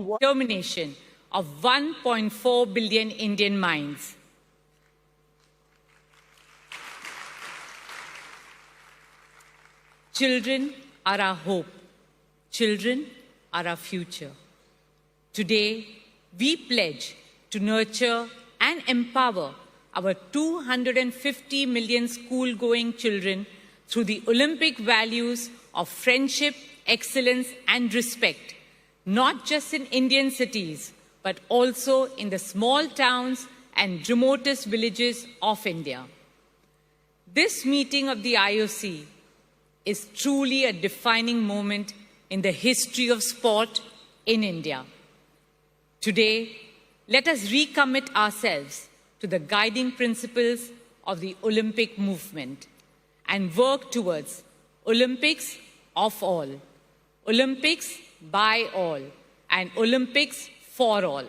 determination of 1.4 billion Indian minds. Children are our hope. Children are our future. Today, we pledge to nurture and empower our 250 million school-going children through the Olympic values of friendship, excellence, and respect, not just in Indian cities, but also in the small towns and remotest villages of India. This meeting of the IOC is truly a defining moment in the history of sport in India. Today, let us recommit ourselves to the guiding principles of the Olympic movement and work towards Olympics of all, Olympics by all, and Olympics for all.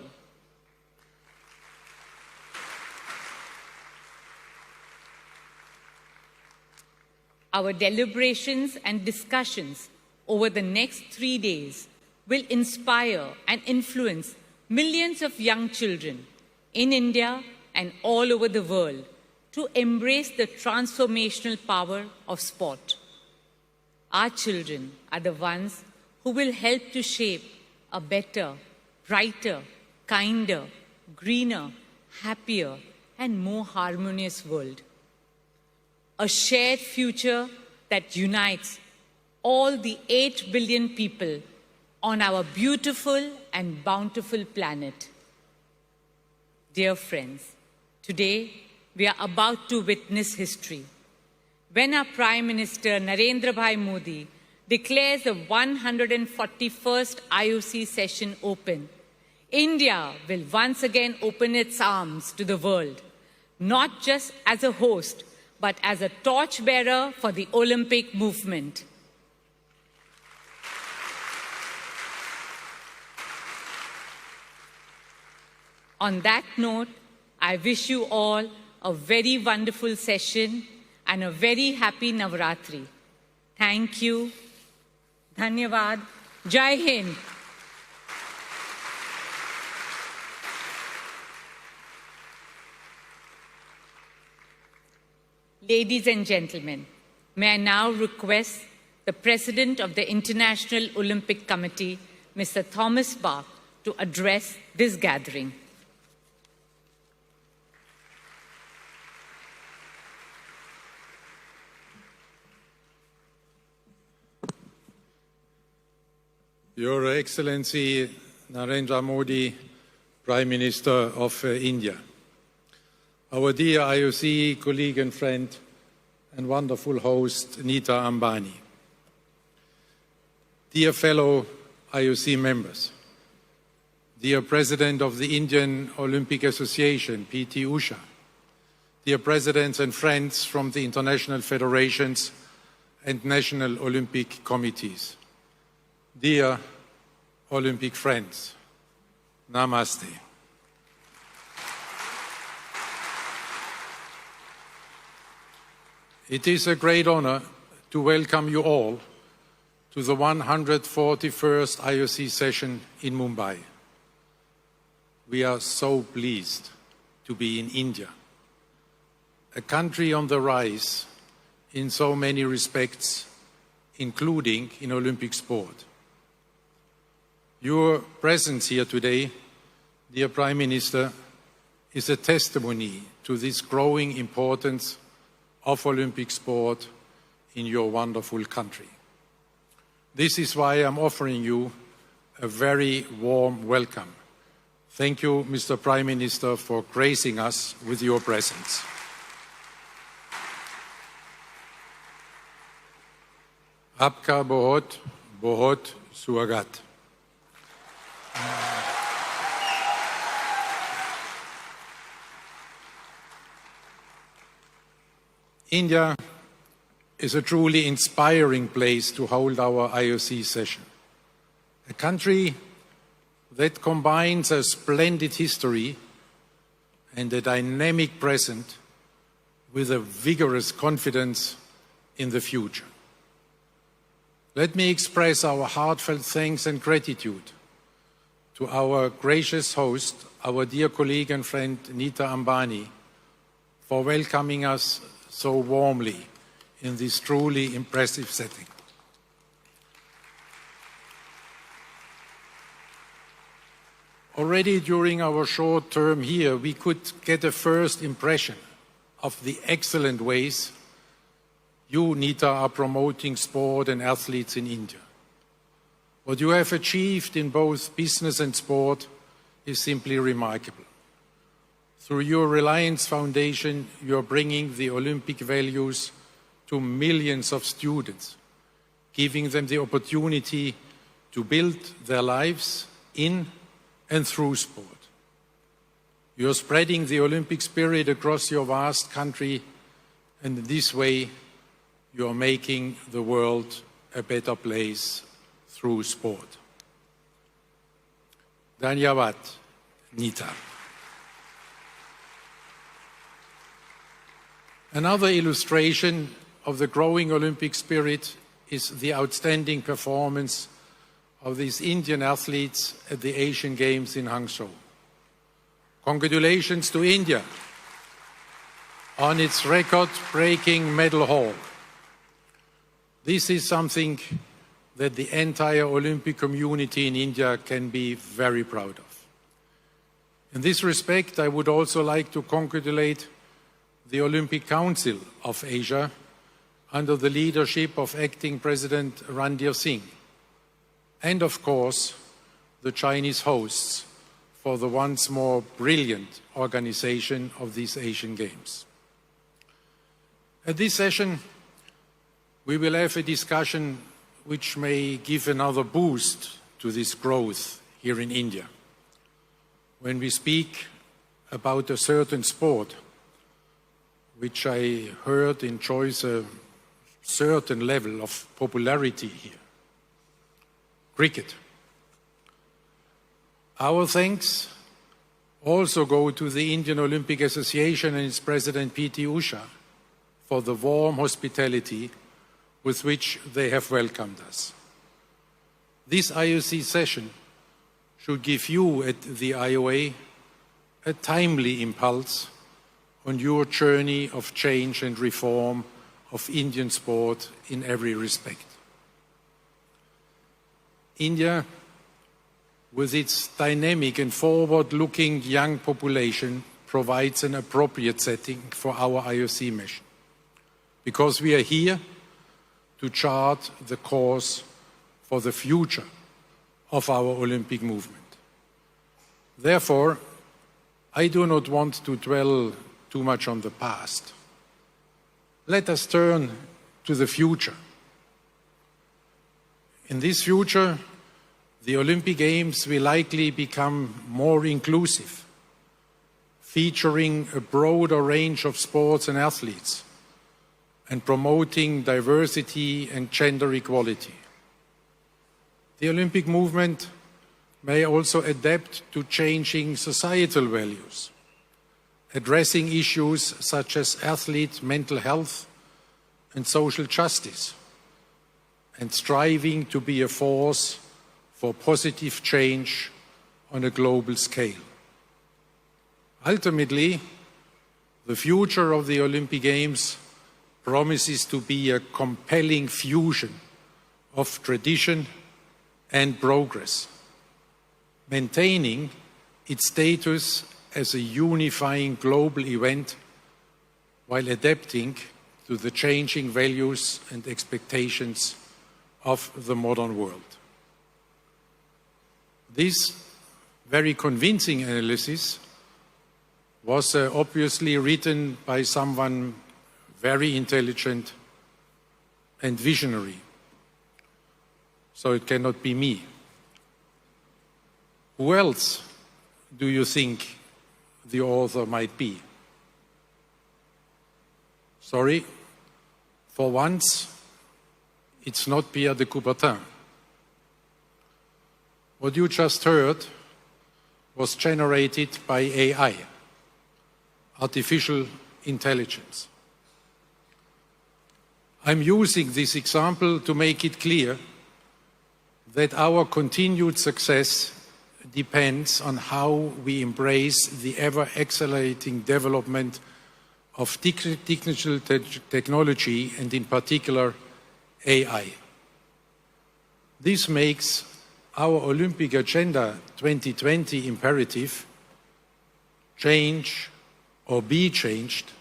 Our deliberations and discussions over the next 3 days will inspire and influence millions of young children in India and all over the world to embrace the transformational power of sport. Our children are the ones who will help to shape a better, brighter, kinder, greener, happier, and more harmonious world. A shared future that unites all the 8 billion people on our beautiful and bountiful planet. Dear friends, today we are about to witness history. When our Prime Minister Narendra Modi declares the 141st IOC session open, India will once again open its arms to the world, not just as a host, but as a torchbearer for the Olympic movement. On that note, I wish you all a very wonderful session and a very happy Navratri. Thank you. Dhanyavad. Jai Hind. Ladies and gentlemen, may I now request the President of the International Olympic Committee, Mr. Thomas Bach, to address this gathering. Your Excellency Narendra Modi, Prime Minister of India. Our dear IOC colleague and friend and wonderful host, Nita Ambani. Dear fellow IOC members, dear President of the Indian Olympic Association, P.T. Usha, dear presidents and friends from the international federations and national Olympic committees, dear Olympic friends, Namaste. It is a great honor to welcome you all to the 141st IOC session in Mumbai. We are so pleased to be in India, a country on the rise in so many respects, including in Olympic sport. Your presence here today, dear Prime Minister, is a testimony to this growing importance of Olympic sport in your wonderful country. This is why I'm offering you a very warm welcome. Thank you, Mr. Prime Minister, for gracing us with your presence. Aapka bahut, bahut swagat. India is a truly inspiring place to hold our IOC session. A country that combines a splendid history and a dynamic present with a vigorous confidence in the future. Let me express our heartfelt thanks and gratitude to our gracious host, our dear colleague and friend Nita Ambani, for welcoming us so warmly in this truly impressive setting. Already during our short term here, we could get a first impression of the excellent ways you, Nita, are promoting sport and athletes in India. What you have achieved in both business and sport is simply remarkable. Through your Reliance Foundation, you are bringing the Olympic values to millions of students, giving them the opportunity to build their lives in and through sport. You are spreading the Olympic spirit across your vast country, and in this way, you are making the world a better place through sport. Dhanyavad, Nita. Another illustration of the growing Olympic spirit is the outstanding performance of these Indian athletes at the Asian Games in Hangzhou. Congratulations to India on its record-breaking medal haul. This is something that the entire Olympic community in India can be very proud of. In this respect, I would also like to congratulate the Olympic Council of Asia under the leadership of Acting President Randir Singh, and of course, the Chinese hosts for the once more brilliant organization of these Asian Games. At this session, we will have a discussion which may give another boost to this growth here in India. When we speak about a certain sport, which I heard enjoys a certain level of popularity here, cricket. Our thanks also go to the Indian Olympic Association and its president P.T. Usha for the warm hospitality with which they have welcomed us. This IOC session should give you at the IOA a timely impulse on your journey of change and reform of Indian sport in every respect. India, with its dynamic and forward-looking young population, provides an appropriate setting for our IOC mission, because we are here to chart the course for the future of our Olympic movement. Therefore, I do not want to dwell too much on the past. Let us turn to the future. In this future, the Olympic Games will likely become more inclusive, featuring a broader range of sports and athletes, and promoting diversity and gender equality. The Olympic movement may also adapt to changing societal values, addressing issues such as athlete mental health and social justice, and striving to be a force for positive change on a global scale. Ultimately, the future of the Olympic Games promises to be a compelling fusion of tradition and progress, maintaining its status as a unifying global event while adapting to the changing values and expectations of the modern world. This very convincing analysis was obviously written by someone very intelligent and visionary, so it cannot be me. Who else do you think the author might be? Sorry, for once, it's not Pierre de Coubertin. What you just heard was generated by AI, artificial intelligence. I'm using this example to make it clear that our continued success depends on how we embrace the ever-accelerating development of digital technology and in particular AI. This makes our Olympic Agenda 2020 imperative, change or be changed,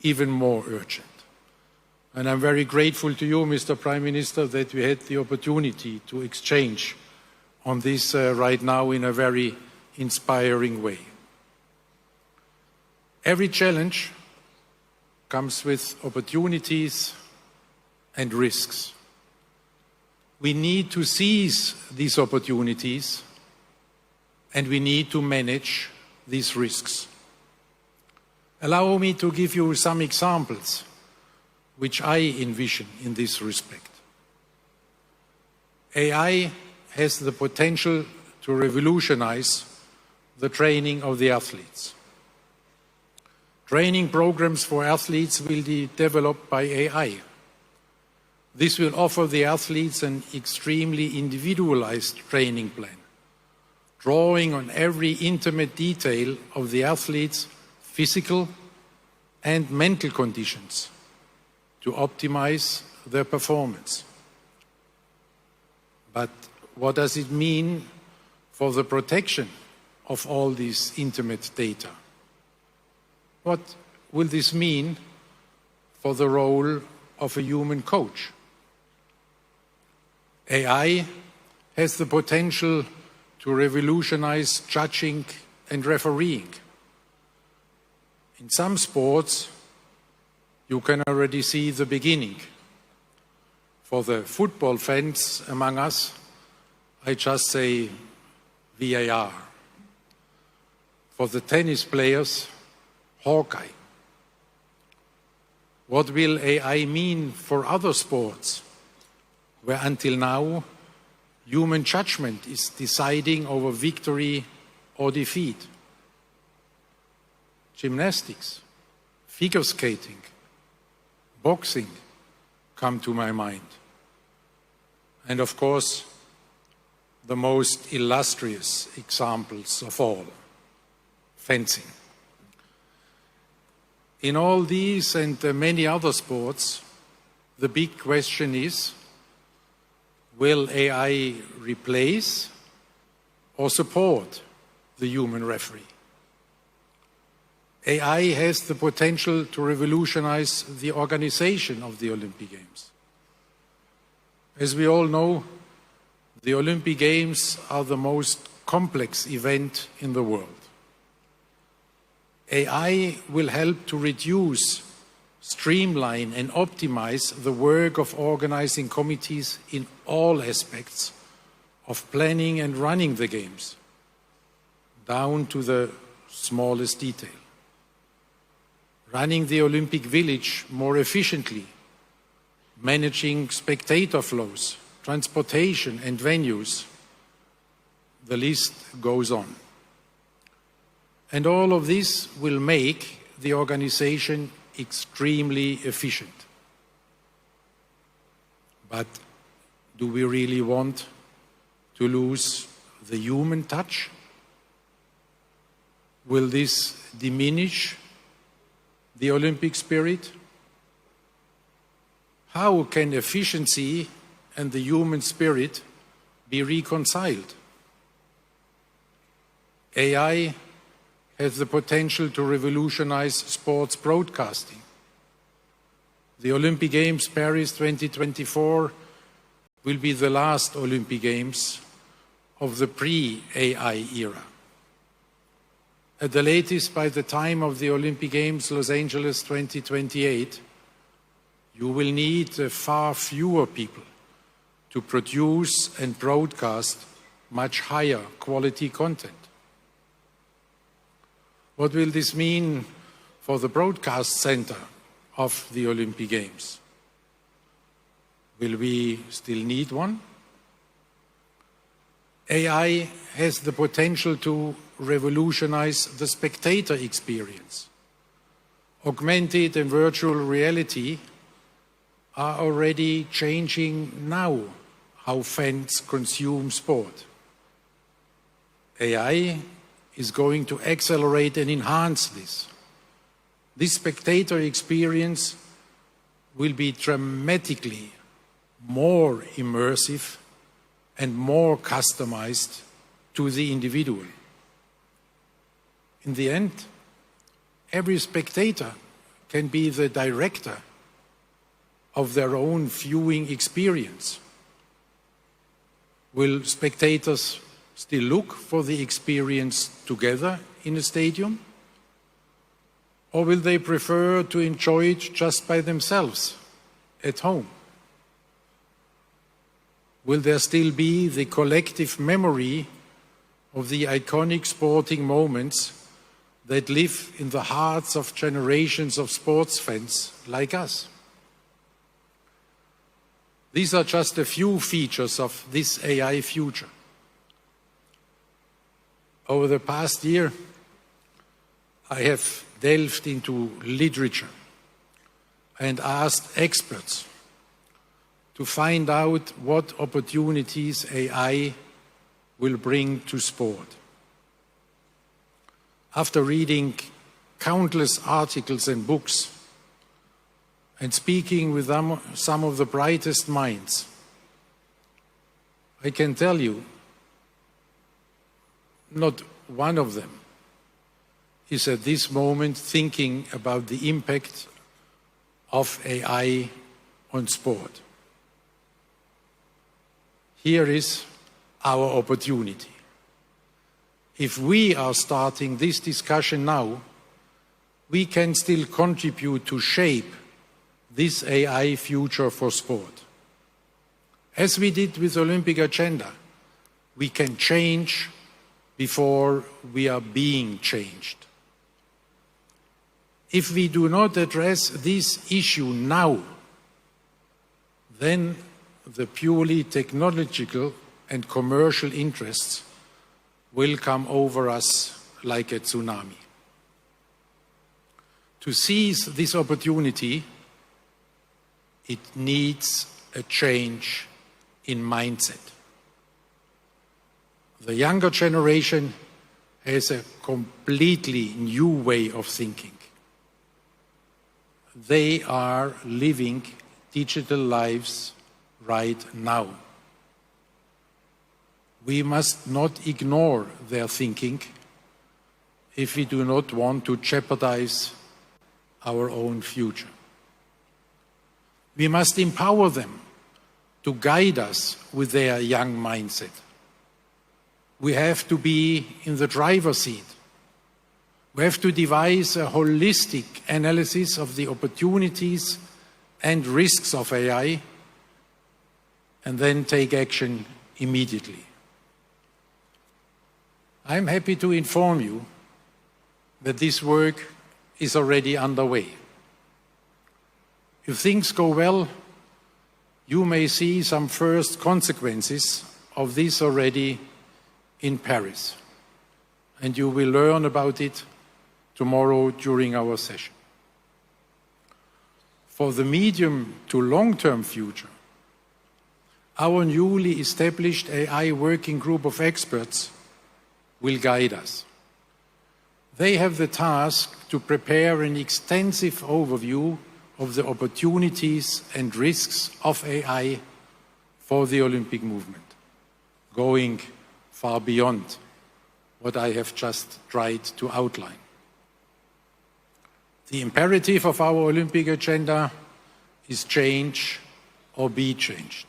even more urgent. And I'm very grateful to you, Mr. Prime Minister, that we had the opportunity to exchange on this right now in a very inspiring way. Every challenge comes with opportunities and risks. We need to seize these opportunities and we need to manage these risks. Allow me to give you some examples which I envision in this respect. AI has the potential to revolutionize the training of the athletes. Training programs for athletes will be developed by AI. This will offer the athletes an extremely individualized training plan, drawing on every intimate detail of the athlete's physical and mental conditions to optimize their performance. But what does it mean for the protection of all these intimate data? What will this mean for the role of a human coach? AI has the potential to revolutionize judging and refereeing. In some sports, you can already see the beginning. For the football fans among us, I just say VAR. For the tennis players, Hawkeye. What will AI mean for other sports, where until now human judgment is deciding over victory or defeat? Gymnastics, figure skating, boxing come to my mind. And of course, the most illustrious examples of all, fencing. In all these and many other sports, the big question is, will AI replace or support the human referee? AI has the potential to revolutionize the organization of the Olympic Games. As we all know, the Olympic Games are the most complex event in the world. AI will help to reduce, streamline and optimize the work of organizing committees in all aspects of planning and running the Games, down to the smallest detail. Running the Olympic Village more efficiently, managing spectator flows, transportation and venues. The list goes on. And all of this will make the organization extremely efficient. But do we really want to lose the human touch? Will this diminish the Olympic spirit? How can efficiency and the human spirit be reconciled? AI has the potential to revolutionize sports broadcasting. The Olympic Games Paris 2024 will be the last Olympic Games of the pre-AI era. At the latest, by the time of the Olympic Games Los Angeles 2028, you will need far fewer people to produce and broadcast much higher quality content. What will this mean for the broadcast center of the Olympic Games? Will we still need one? AI has the potential to revolutionize the spectator experience. Augmented and virtual reality are already changing now how fans consume sport. AI is going to accelerate and enhance this. This spectator experience will be dramatically more immersive and more customized to the individual. In the end, every spectator can be the director of their own viewing experience. Will spectators still look for the experience together in a stadium? Or will they prefer to enjoy it just by themselves at home? Will there still be the collective memory of the iconic sporting moments that live in the hearts of generations of sports fans like us? These are just a few features of this AI future. Over the past year, I have delved into literature and asked experts to find out what opportunities AI will bring to sport. After reading countless articles and books and speaking with some of the brightest minds, I can tell you, not one of them is at this moment thinking about the impact of AI on sport. Here is our opportunity. If we are starting this discussion now, we can still contribute to shape this AI future for sport. As we did with the Olympic agenda, we can change before we are being changed. If we do not address this issue now, then the purely technological and commercial interests will come over us like a tsunami. To seize this opportunity, it needs a change in mindset. The younger generation has a completely new way of thinking. They are living digital lives right now. We must not ignore their thinking if we do not want to jeopardize our own future. We must empower them to guide us with their young mindset. We have to be in the driver's seat. We have to devise a holistic analysis of the opportunities and risks of AI and then take action immediately. I'm happy to inform you that this work is already underway. If things go well, you may see some first consequences of this already in Paris, and you will learn about it tomorrow during our session. For the medium to long-term future, our newly established AI working group of experts will guide us. They have the task to prepare an extensive overview of the opportunities and risks of AI for the Olympic movement, going far beyond what I have just tried to outline. The imperative of our Olympic agenda is change or be changed.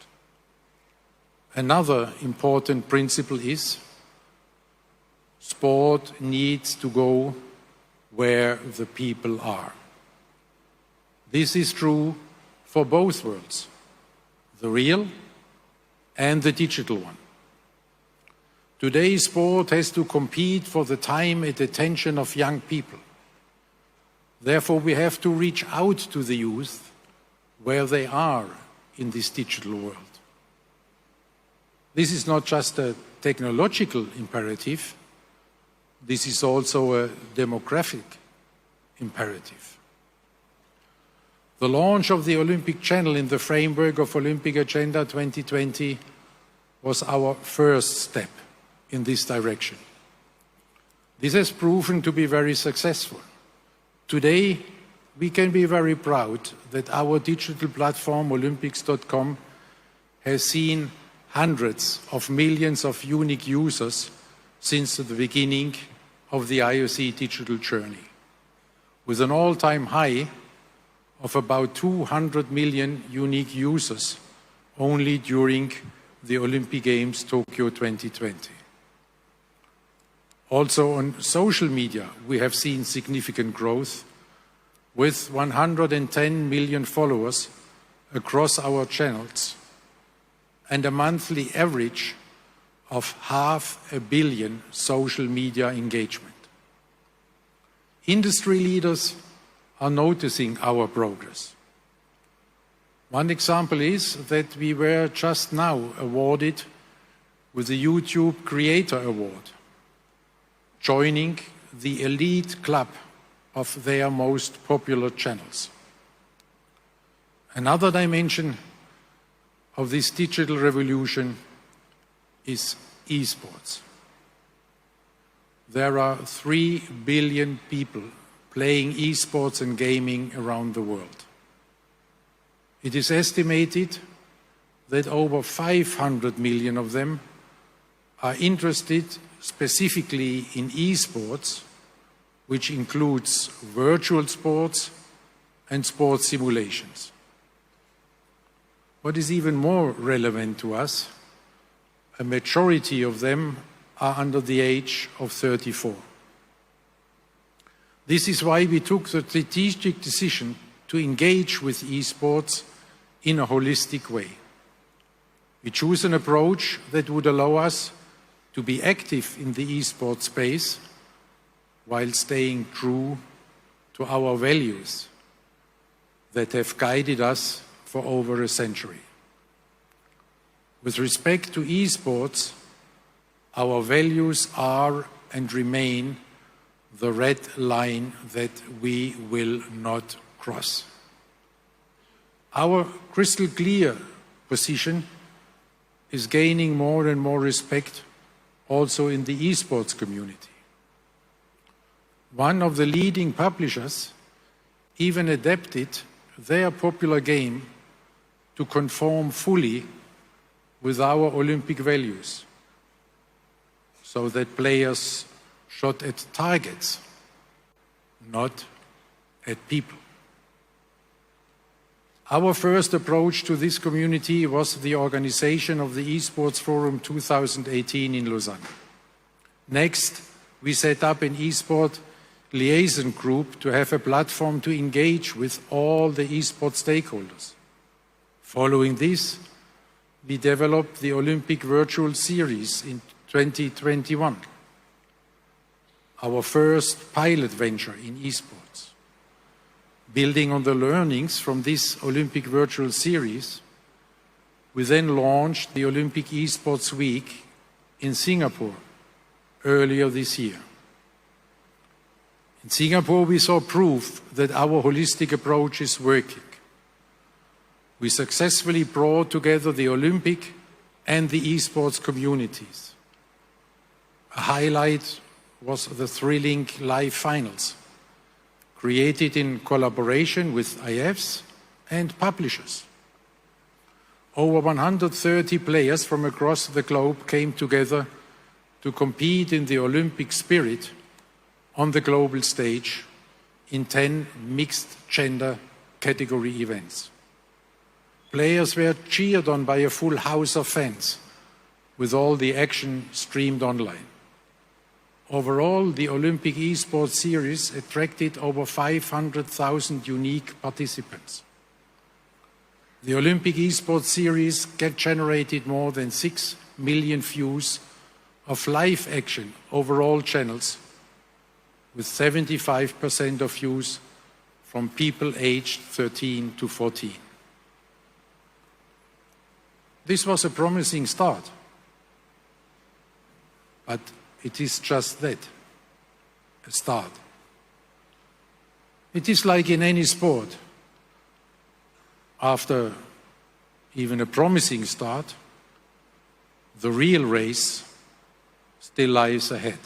Another important principle is sport needs to go where the people are. This is true for both worlds, the real and the digital one. Today, sport has to compete for the time and attention of young people. Therefore, we have to reach out to the youth where they are in this digital world. This is not just a technological imperative, this is also a demographic imperative. The launch of the Olympic Channel in the framework of Olympic Agenda 2020 was our first step in this direction. This has proven to be very successful. Today, we can be very proud that our digital platform, Olympics.com, has seen hundreds of millions of unique users since the beginning of the IOC digital journey, with an all-time high of about 200 million unique users only during the Olympic Games Tokyo 2020. Also on social media, we have seen significant growth, with 110 million followers across our channels and a monthly average of 500 million social media engagement. Industry leaders are noticing our progress. One example is that we were just now awarded with the YouTube Creator Award, joining the elite club of their most popular channels. Another dimension of this digital revolution is esports. There are 3 billion people playing esports and gaming around the world. It is estimated that over 500 million of them are interested specifically in esports, which includes virtual sports and sports simulations. What is even more relevant to us, a majority of them are under the age of 34. This is why we took the strategic decision to engage with esports in a holistic way. We choose an approach that would allow us to be active in the esports space while staying true to our values that have guided us for over a century. With respect to esports, our values are and remain the red line that we will not cross. Our crystal clear position is gaining more and more respect also in the esports community. One of the leading publishers even adapted their popular game to conform fully with our Olympic values, so that players shot at targets, not at people. Our first approach to this community was the organization of the Esports Forum 2018 in Lausanne. Next, we set up an eSport liaison group to have a platform to engage with all the eSport stakeholders. Following this, we developed the Olympic Virtual Series in 2021, our first pilot venture in esports. Building on the learnings from this Olympic Virtual Series, we then launched the Olympic Esports Week in Singapore earlier this year. In Singapore, we saw proof that our holistic approach is working. We successfully brought together the Olympic and the esports communities. A highlight was the thrilling live finals, created in collaboration with IFs and publishers. Over 130 players from across the globe came together to compete in the Olympic spirit on the global stage in 10 mixed-gender category events. Players were cheered on by a full house of fans, with all the action streamed online. Overall, the Olympic Esports Series attracted over 500,000 unique participants. The Olympic Esports Series generated more than 6 million views of live action over all channels, with 75% of views from people aged 13 to 14. This was a promising start, but it is just that, a start. It is like in any sport. After even a promising start, the real race still lies ahead.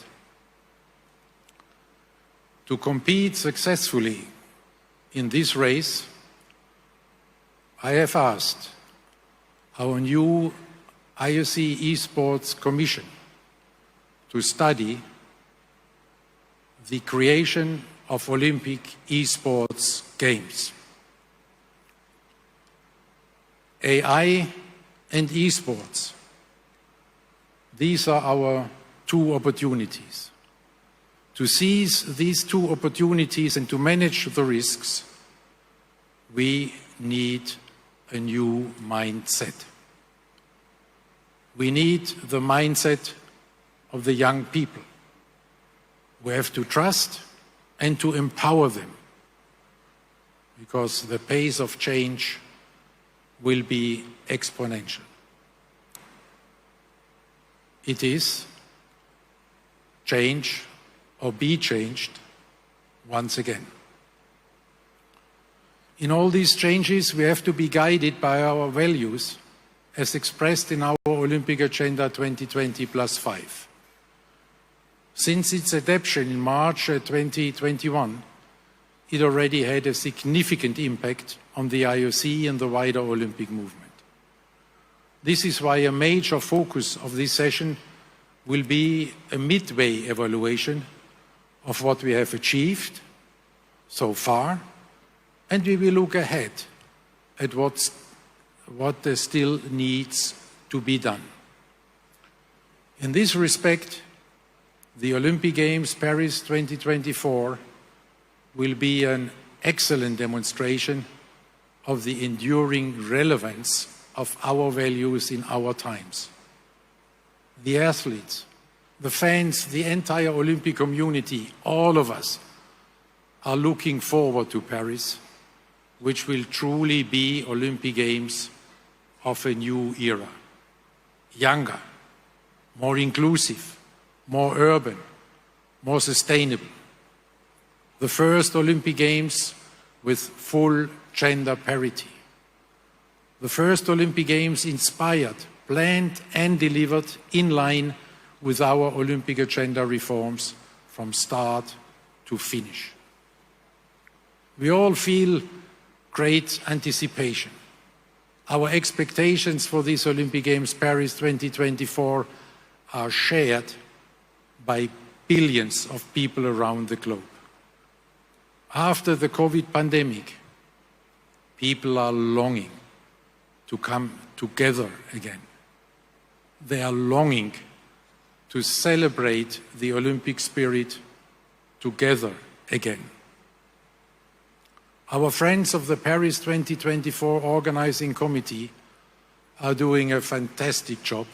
To compete successfully in this race, I have asked our new IOC Esports Commission to study the creation of Olympic esports games. AI and esports, these are our two opportunities. To seize these two opportunities and to manage the risks, we need a new mindset. We need the mindset of the young people. We have to trust and to empower them, because the pace of change will be exponential. It is change or be changed once again. In all these changes, we have to be guided by our values as expressed in our Olympic Agenda 2020+5. Since its adoption in March 2021, it already had a significant impact on the IOC and the wider Olympic movement. This is why a major focus of this session will be a midway evaluation of what we have achieved so far, and we will look ahead at what still needs to be done. In this respect, the Olympic Games Paris 2024 will be an excellent demonstration of the enduring relevance of our values in our times. The athletes, the fans, the entire Olympic community, all of us are looking forward to Paris, which will truly be Olympic Games of a new era. Younger, more inclusive, more urban, more sustainable. The first Olympic Games with full gender parity. The first Olympic Games inspired, planned and delivered in line with our Olympic agenda reforms from start to finish. We all feel great anticipation. Our expectations for this Olympic Games Paris 2024 are shared by billions of people around the globe. After the COVID pandemic, people are longing to come together again. They are longing to celebrate the Olympic spirit together again. Our friends of the Paris 2024 Organizing Committee are doing a fantastic job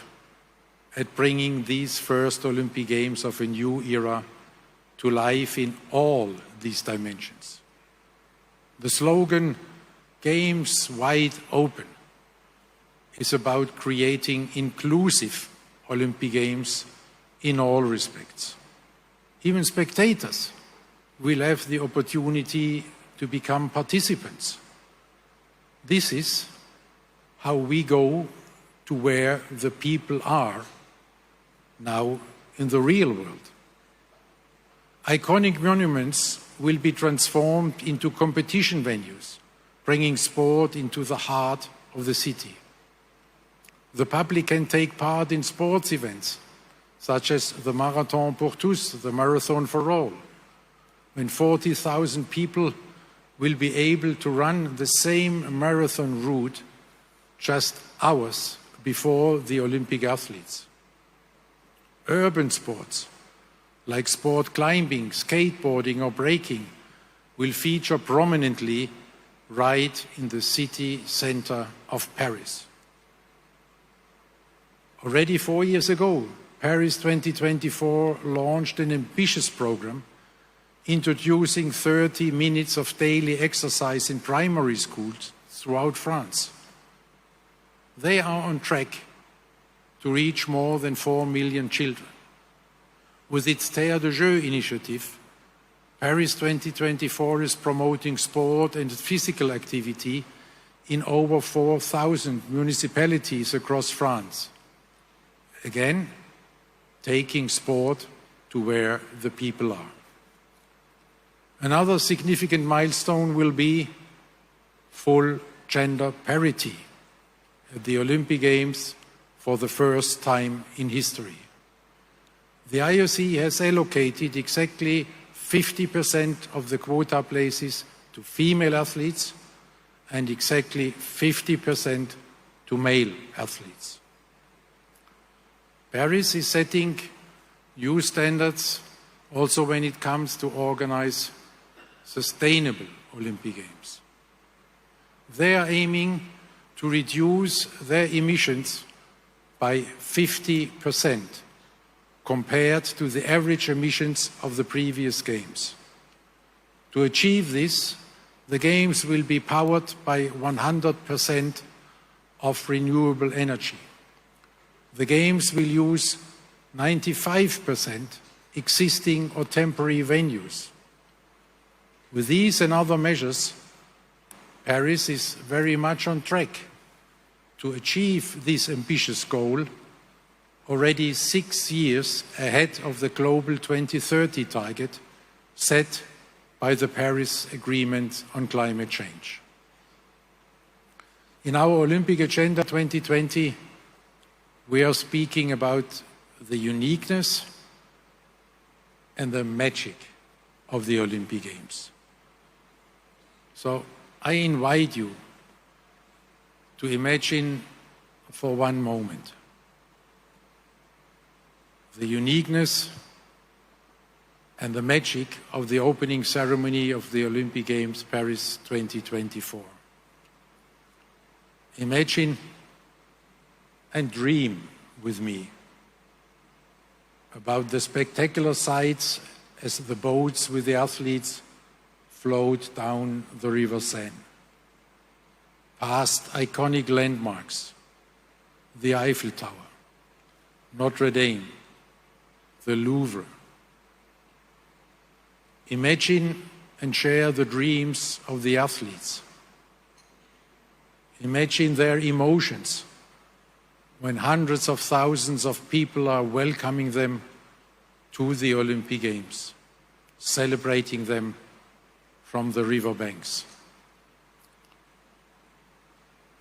at bringing these first Olympic Games of a new era to life in all these dimensions. The slogan, Games Wide Open, is about creating inclusive Olympic Games in all respects. Even spectators will have the opportunity to become participants. This is how we go to where the people are now in the real world. Iconic monuments will be transformed into competition venues, bringing sport into the heart of the city. The public can take part in sports events, such as the Marathon pour tous, the Marathon for all, when 40,000 people will be able to run the same marathon route just hours before the Olympic athletes. Urban sports, like sport climbing, skateboarding or breaking, will feature prominently right in the city center of Paris. Already 4 years ago, Paris 2024 launched an ambitious program introducing 30 minutes of daily exercise in primary schools throughout France. They are on track to reach more than 4 million children. With its Terre de Jeux initiative, Paris 2024 is promoting sport and physical activity in over 4,000 municipalities across France. Again, taking sport to where the people are. Another significant milestone will be full gender parity at the Olympic Games for the first time in history. The IOC has allocated exactly 50% of the quota places to female athletes and exactly 50% to male athletes. Paris is setting new standards also when it comes to organize sustainable Olympic Games. They are aiming to reduce their emissions by 50% compared to the average emissions of the previous Games. To achieve this, the Games will be powered by 100% of renewable energy. The Games will use 95% existing or temporary venues. With these and other measures, Paris is very much on track to achieve this ambitious goal already 6 years ahead of the global 2030 target set by the Paris Agreement on Climate Change. In our Olympic Agenda 2020, we are speaking about the uniqueness and the magic of the Olympic Games. So I invite you to imagine for one moment the uniqueness and the magic of the opening ceremony of the Olympic Games Paris 2024. Imagine and dream with me about the spectacular sights as the boats with the athletes float down the River Seine, past iconic landmarks, the Eiffel Tower, Notre Dame, the Louvre. Imagine and share the dreams of the athletes. Imagine their emotions when hundreds of thousands of people are welcoming them to the Olympic Games, celebrating them from the riverbanks.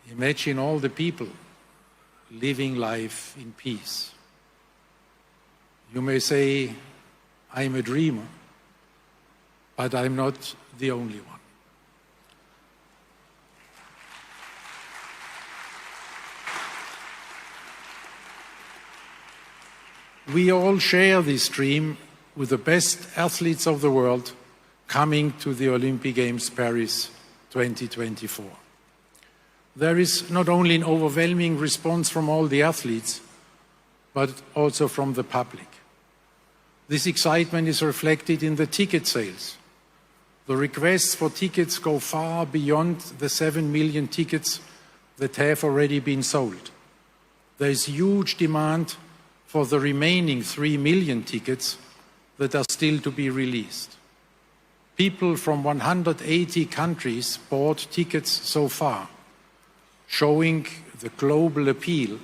Imagine all the people living life in peace. You may say, I'm a dreamer, but I'm not the only one. We all share this dream with the best athletes of the world coming to the Olympic Games Paris 2024. There is not only an overwhelming response from all the athletes, but also from the public. This excitement is reflected in the ticket sales. The requests for tickets go far beyond the 7 million tickets that have already been sold. There is huge demand for the remaining 3 million tickets that are still to be released. People from 180 countries bought tickets so far, showing the global appeal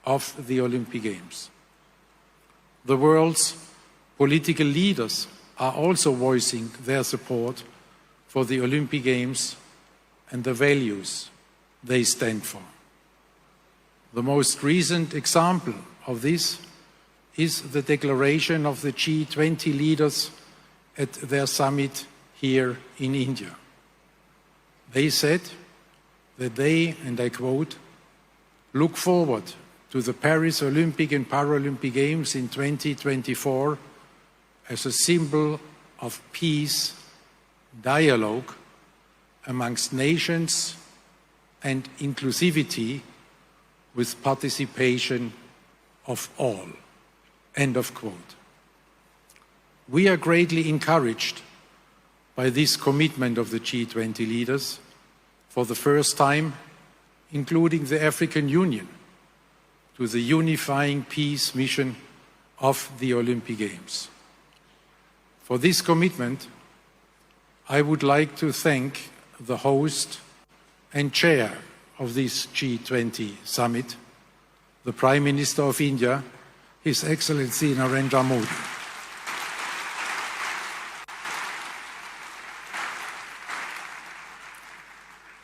of the Olympic Games. The world's political leaders are also voicing their support for the Olympic Games and the values they stand for. The most recent example of this is the declaration of the G20 leaders at their summit here in India. They said that they, and I quote, look forward to the Paris Olympic and Paralympic Games in 2024 as a symbol of peace, dialogue amongst nations and inclusivity with participation of all. End of quote. We are greatly encouraged by this commitment of the G20 leaders, for the first time, including the African Union, to the unifying peace mission of the Olympic Games. For this commitment, I would like to thank the host and chair of this G20 summit, the Prime Minister of India, His Excellency Narendra Modi.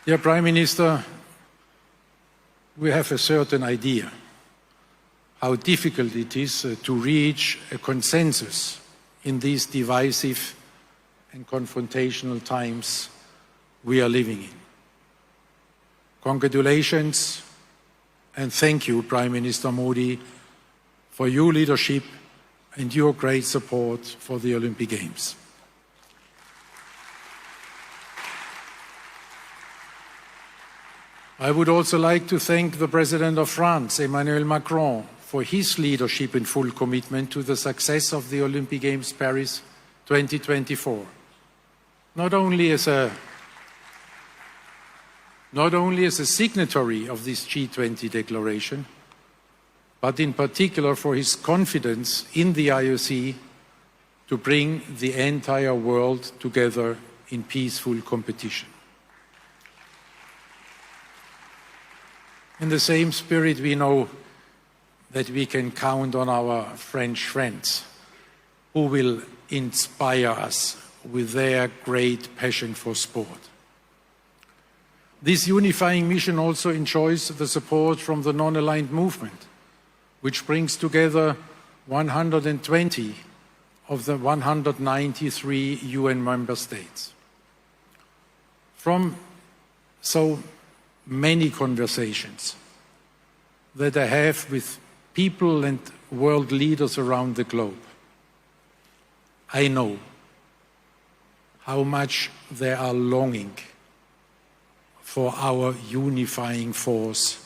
Dear Prime Minister, we have a certain idea how difficult it is to reach a consensus in these divisive and confrontational times we are living in. Congratulations and thank you, Prime Minister Modi, for your leadership and your great support for the Olympic Games. I would also like to thank the President of France, Emmanuel Macron, for his leadership and full commitment to the success of the Olympic Games Paris 2024. Not only as a signatory of this G20 declaration, but in particular for his confidence in the IOC to bring the entire world together in peaceful competition. In the same spirit, we know that we can count on our French friends who will inspire us with their great passion for sport. This unifying mission also enjoys the support from the non-aligned movement, which brings together 120 of the 193 UN member states. From so many conversations that I have with people and world leaders around the globe, I know how much they are longing for our unifying force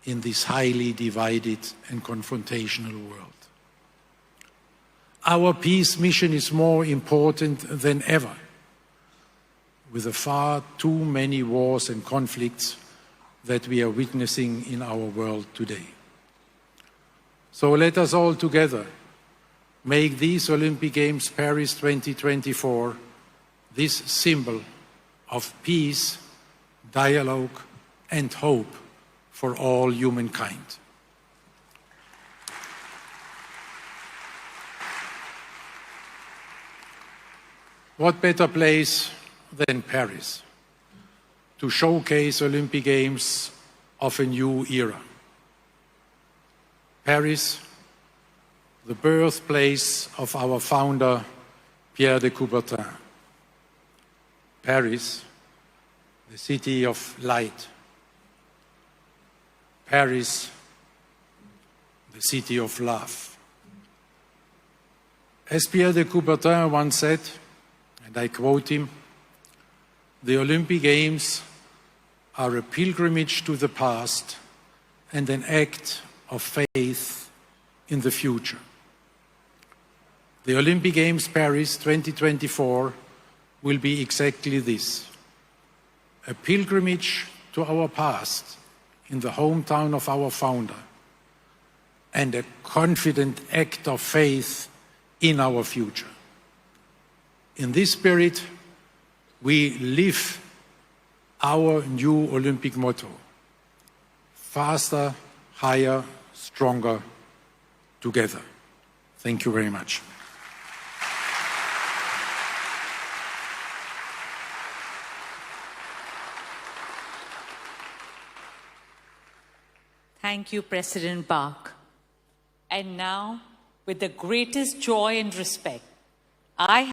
in this highly divided and confrontational world. Our peace mission is more important than ever, with the far too many wars and conflicts that we are witnessing in our world today. So let us all together make these Olympic Games Paris 2024 this symbol of peace, dialogue, and hope for all humankind. What better place than Paris to showcase Olympic Games of a new era? Paris, the birthplace of our founder, Pierre de Coubertin. Paris, the city of light. Paris, the city of love. As Pierre de Coubertin once said, and I quote him, "The Olympic Games are a pilgrimage to the past and an act of faith in the future." The Olympic Games Paris 2024 will be exactly this, a pilgrimage to our past in the hometown of our founder, and a confident act of faith in our future. In this spirit, we live our new Olympic motto: faster, higher, stronger, together. Thank you very much. Thank you, President Bach. And now, with the greatest joy and respect, I